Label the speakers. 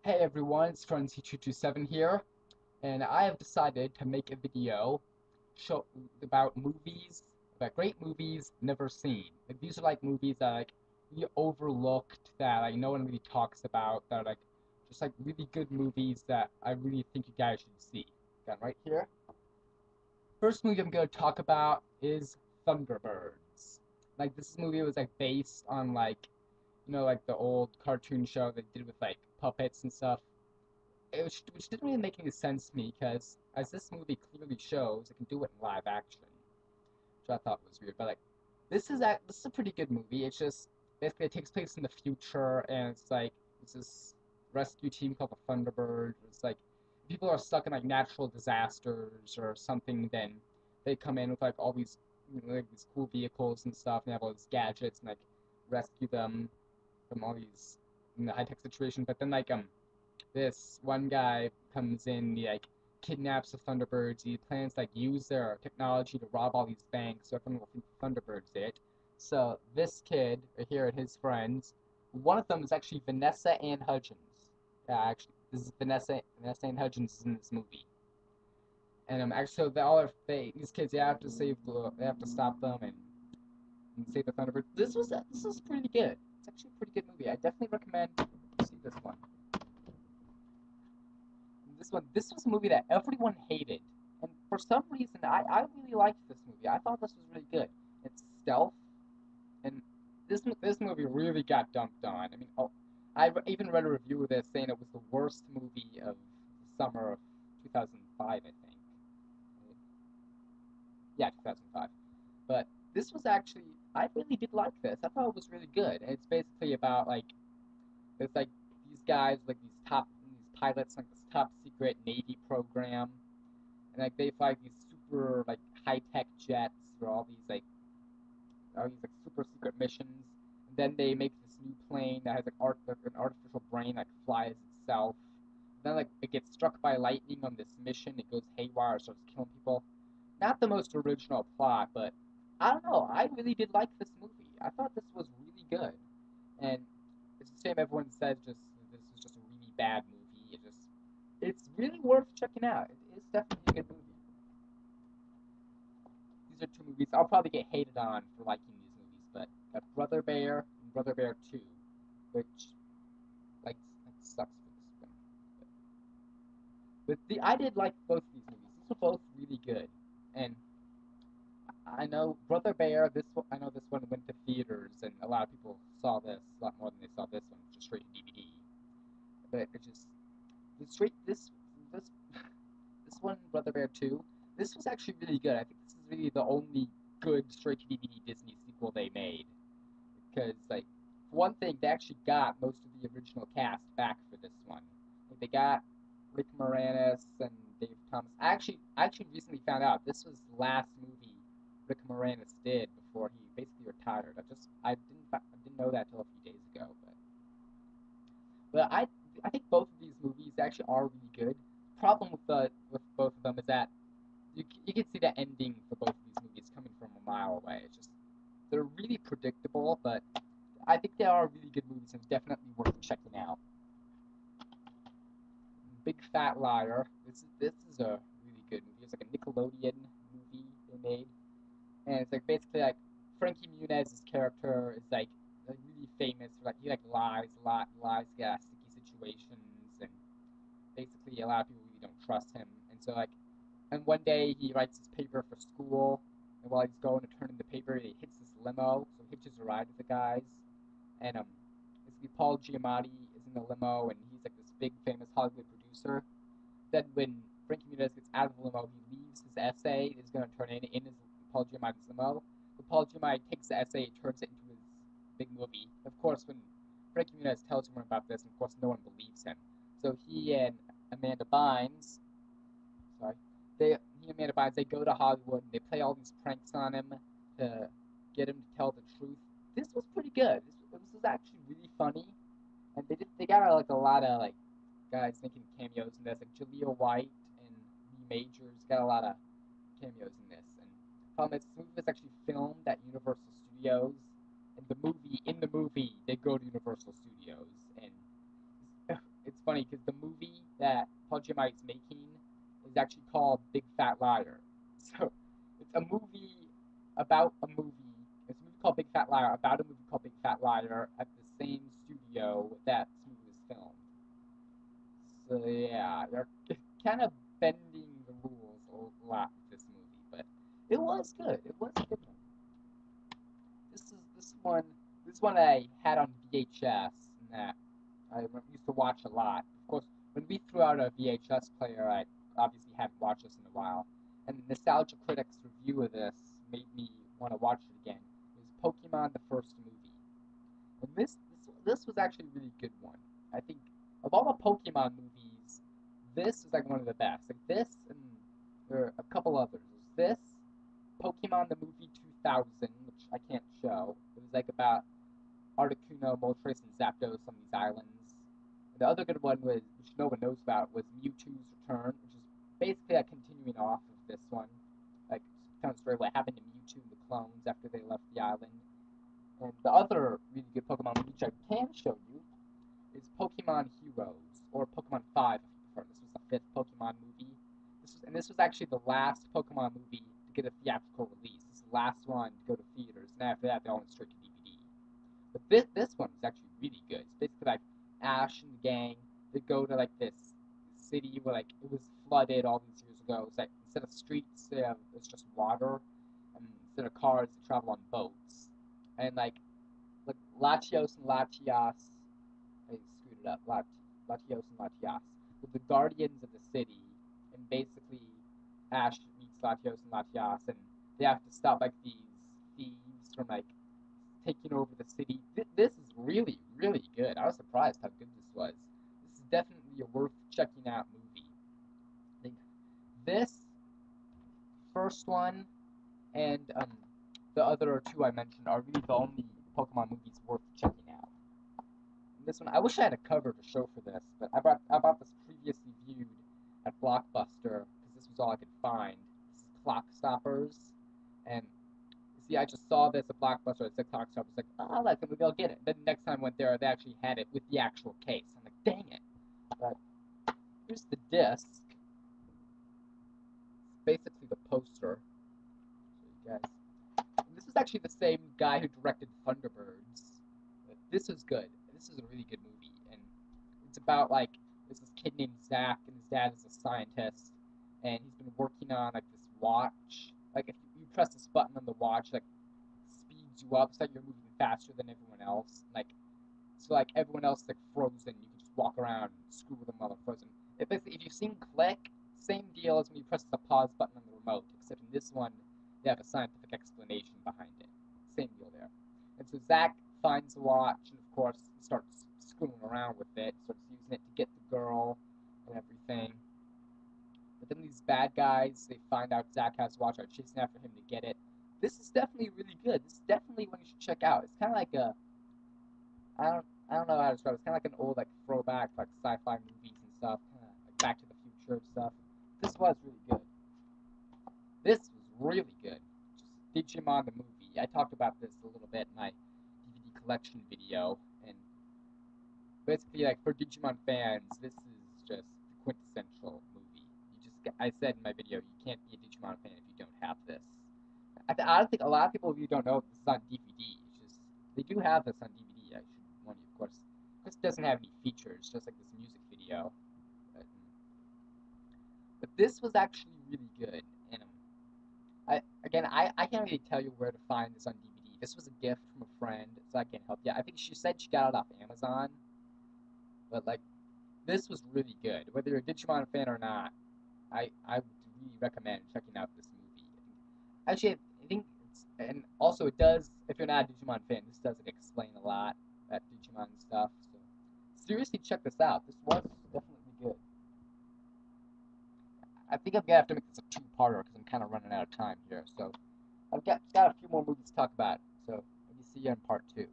Speaker 1: Hey everyone, it's Frankie227 here, and I have decided to make a video show about great movies never seen. Like these are like movies that we overlooked that no one really talks about that are just really good movies that I really think you guys should see. Got right here. First movie I'm gonna talk about is Thunderbirds. Like this movie was based on the old cartoon show they did with puppets and stuff which didn't really make any sense to me because, as this movie clearly shows, it can do it in live action, which I thought was weird. But this is a pretty good movie. It's just basically it takes place in the future, and it's this rescue team called the Thunderbirds. It's people are stuck in natural disasters or something, then they come in with all these these cool vehicles and stuff, and they have all these gadgets and rescue them from all these high tech situations. But then this one guy comes in, he kidnaps the Thunderbirds. He plans to use their technology to rob all these banks, so everyone will think the Thunderbirds did it. So this kid right here and his friends, one of them is actually Vanessa and Hudgens. Yeah, actually, this is Vanessa and Hudgens is in this movie. And actually, so these kids they have to stop them and save the Thunderbirds. This was pretty good. It's actually a pretty good movie. I definitely recommend you see this one. This was a movie that everyone hated, and for some reason, I really liked this movie. I thought this was really good. It's stealth, and this movie really got dumped on. I mean, even read a review of this saying it was the worst movie of the summer of 2005, I think. Yeah, 2005. But this was actually, I really did like this. I thought it was really good. And it's basically about it's these guys, these pilots, this top secret Navy program, and they fly these super high tech jets for all these super secret missions. And then they make this new plane that has an artificial brain that flies itself. And then it gets struck by lightning on this mission. It goes haywire, starts killing people. Not the most original plot, but I don't know. I really did like this movie. I thought this was really good, and it's a shame everyone says just this is just a really bad movie. It's really worth checking out. It's definitely a good movie. These are two movies I'll probably get hated on for liking these movies, but got Brother Bear and Brother Bear 2, which sucks for this one. But I did like both of these movies. These were both really good, and I know Brother Bear. I know this one went to theaters, and a lot of people saw this a lot more than they saw this one, just straight to DVD. But it just the straight this this one, Brother Bear 2. This was actually really good. I think this is really the only good straight to DVD Disney sequel they made. Because for one thing, they actually got most of the original cast back for this one. They got Rick Moranis and Dave Thomas. I actually recently found out this was the last movie Rick Moranis did before he basically retired. I didn't know that till a few days ago, but I think both of these movies actually are really good. Problem with both of them is that you can see the ending for both of these movies coming from a mile away. It's just they're really predictable, but I think they are really good movies and definitely worth checking out. Big Fat Liar. This is a really good movie. It's a Nickelodeon movie they made, and it's basically Frankie Muniz's character is really famous for he lies a lot, lies to get out of sticky situations, and basically a lot of people really don't trust him. And so and one day he writes his paper for school, and while he's going to turn in the paper, he hits this limo, so he hitches a ride with the guys, and basically Paul Giamatti is in the limo, and he's this big famous Hollywood producer. Then when Frankie Muniz gets out of the limo, he leaves his essay he's going to turn in his Paul Giamatti's limo. But Paul Giamatti takes the essay and turns it into his big movie. Of course, when Frankie Muniz tells everyone about this, of course, no one believes him. So he and Amanda Bynes, sorry, he and Amanda Bynes, they go to Hollywood and they play all these pranks on him to get him to tell the truth. This was pretty good. This was actually really funny, and they got a lot of guys making cameos in this, Jaleel White and Lee Majors got a lot of cameos in this. And problem is, this movie was actually filmed at Universal Studios, and in the movie they go to Universal Studios, and it's funny because the movie that Paul Giamatti's making is actually called Big Fat Liar. So it's a movie about a movie. It's a movie called Big Fat Liar about a movie called Big Fat Liar at the same studio that this movie was filmed. So yeah, they're kind of bending the rules a lot with this movie, but it was good. It was a good one. This one I had on VHS and that I used to watch a lot. Of course, when we threw out a VHS player, I obviously hadn't watched this in a while. And the Nostalgia Critic's review of this made me want to watch it again. It was Pokemon the first movie. And this was actually a really good one. I think of all the Pokemon movies, this is like one of the best. Like this and there are a couple others. There's this, Pokemon the movie 2000, which I can't show. It was like about Articuno, Moltres, and Zapdos on these islands. And the other good one was, which no one knows about, was Mewtwo's Return, which is basically like continuing off of this one. Like, telling a story what happened to Mewtwo and the clones after they left the island. And the other really good Pokemon movie, which I can show you, is Pokemon Heroes, or Pokemon 5 if you prefer. This was the fifth Pokemon movie. This was actually the last Pokemon movie to get a theatrical release. This is the last one to go to theaters, and after that they all went straight to DVD. But this one was actually really good. It's basically like Ash and the gang, they go to like this city where like it was flooded all these years ago. It's like instead of streets, it's just water, and instead of cars, they travel on boats. And like Latios and Latias, I screwed it up. Latios and Latias, with the guardians of the city, and basically Ash meets Latios and Latias, and they have to stop like these thieves from like taking over the city. This is really, really good. I was surprised how good this was. This is definitely a worth checking out movie. I think this first one and the other two I mentioned are really the only Pokemon movies worth checking out. And this one, I wish I had a cover to show for this, but I bought this previously viewed at Blockbuster because this was all I could find. This is Clockstoppers, and see, I just saw this at Blockbuster. It's a Clockstoppers. I was like, oh, I like it. Maybe I'll get it. Then the next time I went there, they actually had it with the actual case. I'm like, dang it. But here's the disc. It's basically the poster. So you guys. And this is actually the same guy who directed Thunderbirds. But this is good. This is a really good movie, and it's about like there's this kid named Zach, and his dad is a scientist, and he's been working on like this watch. Like if you press this button on the watch, like speeds you up, it's like you're moving faster than everyone else. Like so, like everyone else is like frozen. You can just walk around and screw with them while they're frozen. If you've seen Click, same deal as when you press the pause button on the remote, except in this one they have a scientific explanation behind it. Same deal there. And so Zach finds the watch, and of course starts screwing around with it, starts using it to get the girl and everything. But then these bad guys, they find out Zach has a watch, are chasing after him to get it. This is definitely really good. This is definitely one you should check out. It's kind of like a, I don't know how to describe it. It's kind of like an old like throwback like sci-fi movies and stuff, kind of like Back to the Future and stuff. This was really good. This was really good. Just Digimon the movie. I talked about this a little bit in my DVD collection video, and basically like for Digimon fans, this is just the quintessential movie. I said in my video, you can't be a Digimon fan if you don't have this. I don't think a lot of people who don't know this is on DVD. It's just they do have this on DVD. I should warn you, of course. This doesn't have any features, just like this music video. But this was actually really good. And I can't really tell you where to find this on DVD. This was a gift from a friend, so I can't help you. I think she said she got it off Amazon. But like, this was really good. Whether you're a Digimon fan or not, I would really recommend checking out this movie. Actually, I think it's, and also it does, if you're not a Digimon fan, this does explain a lot about Digimon stuff. So seriously, check this out. This was definitely good. I think I'm gonna have to make this a two-parter because I'm kind of running out of time here. So I've got a few more movies to talk about. So maybe see you in part 2.